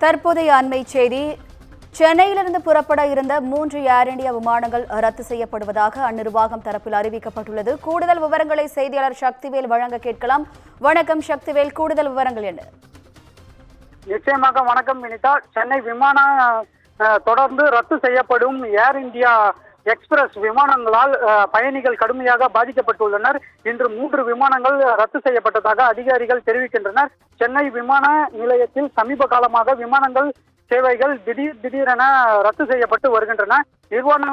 தற்போதைய அண்மை செய்தி. சென்னையிலிருந்து புறப்பட இருந்த 3 ஏர் இந்தியா விமானங்கள் ரத்து செய்யப்படுவதாக அந்நிர்வாகம் தரப்பில் அறிவிக்கப்பட்டுள்ளது. கூடுதல் விவரங்களை செய்தியாளர் சக்திவேல் வழங்க கேட்கலாம். வணக்கம் சக்திவேல், கூடுதல் விவரங்கள் என்ன? நிச்சயமாக வணக்கம் வினிதா. சென்னை விமானம் தொடர்ந்து ரத்து செய்யப்படும் ஏர் இந்தியா எக்ஸ்பிரஸ் விமானங்களால் பயணிகள் கடுமையாக பாதிக்கப்பட்டுள்ளனர். இன்று 3 விமானங்கள் ரத்து செய்யப்பட்டதாக அதிகாரிகள் தெரிவிக்கின்றனர். சென்னை விமான நிலையத்தில் சமீப காலமாக விமானங்கள் சேவைகள் திடீரென ரத்து செய்யப்பட்டு வருகின்றன. நிர்வாண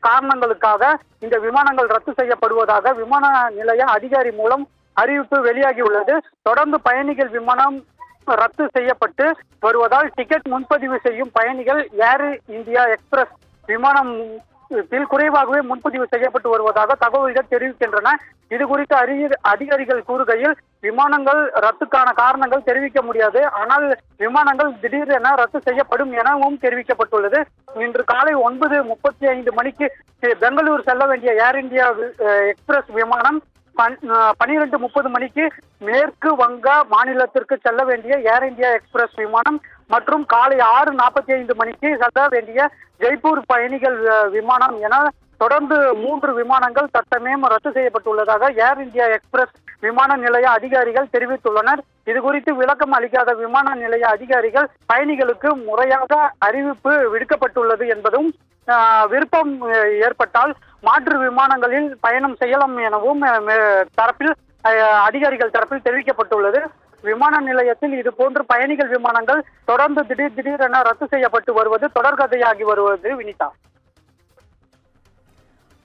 காரணங்களுக்காக இந்த விமானங்கள் ரத்து செய்யப்படுவதாக விமான நிலைய அதிகாரி மூலம் அறிவிப்பு வெளியாகியுள்ளது. தொடர்ந்து பயணிகள் விமானம் ரத்து செய்யப்பட்டு வருவதால் டிக்கெட் முன்பதிவு செய்யும் பயணிகள் ஏர் இந்தியா எக்ஸ்பிரஸ் விமானம் குறைவாகவே முன்பதிவு செய்யப்பட்டு வருவதாக தகவல்கள் தெரிவிக்கின்றன. இது குறித்து அதிகாரிகள் கூறுகையில், விமானங்கள் ரத்துக்கான காரணங்கள் தெரிவிக்க முடியாது, ஆனால் விமானங்கள் திடீரென ரத்து செய்யப்படும் எனவும் தெரிவிக்கப்பட்டுள்ளது. இன்று காலை 9:35 மணிக்கு பெங்களூர் செல்ல வேண்டிய ஏர் இந்தியா எக்ஸ்பிரஸ் விமானம் 12:30 மணிக்கு மேற்கு வங்க மாநிலத்திற்கு செல்ல வேண்டிய ஏர் இந்தியா எக்ஸ்பிரஸ் விமானம் மற்றும் காலை 6:45 மணிக்கு செல்ல வேண்டிய ஜெய்ப்பூர் பயணிகள் விமானம் என தொடர்ந்து 3 விமானங்கள் தற்சமயம் ரத்து செய்யப்பட்டுள்ளதாக ஏர் இந்தியா எக்ஸ்பிரஸ் விமான நிலைய அதிகாரிகள் தெரிவித்துள்ளனர். இது குறித்து விளக்கம் அளிக்காத விமான நிலைய அதிகாரிகள் பயணிகளுக்கு முறையாக அறிவிப்பு விடுக்கப்பட்டுள்ளது என்பதும், விருப்பம் ஏற்பட்டால் மாற்று விமானங்களில் பயணம் செய்யலாம் எனவும் அதிகாரிகள் தரப்பில் தெரிவிக்கப்பட்டுள்ளது. விமான நிலையத்தில் இது போன்று பயணிகள் விமானங்கள் தொடர்ந்து திடீரென ரத்து செய்யப்பட்டு வருவது தொடர்கதையாகி வருவது வினிதா.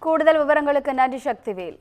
கூடுதல் விவரங்களுக்கு நன்றி சக்திவேல்.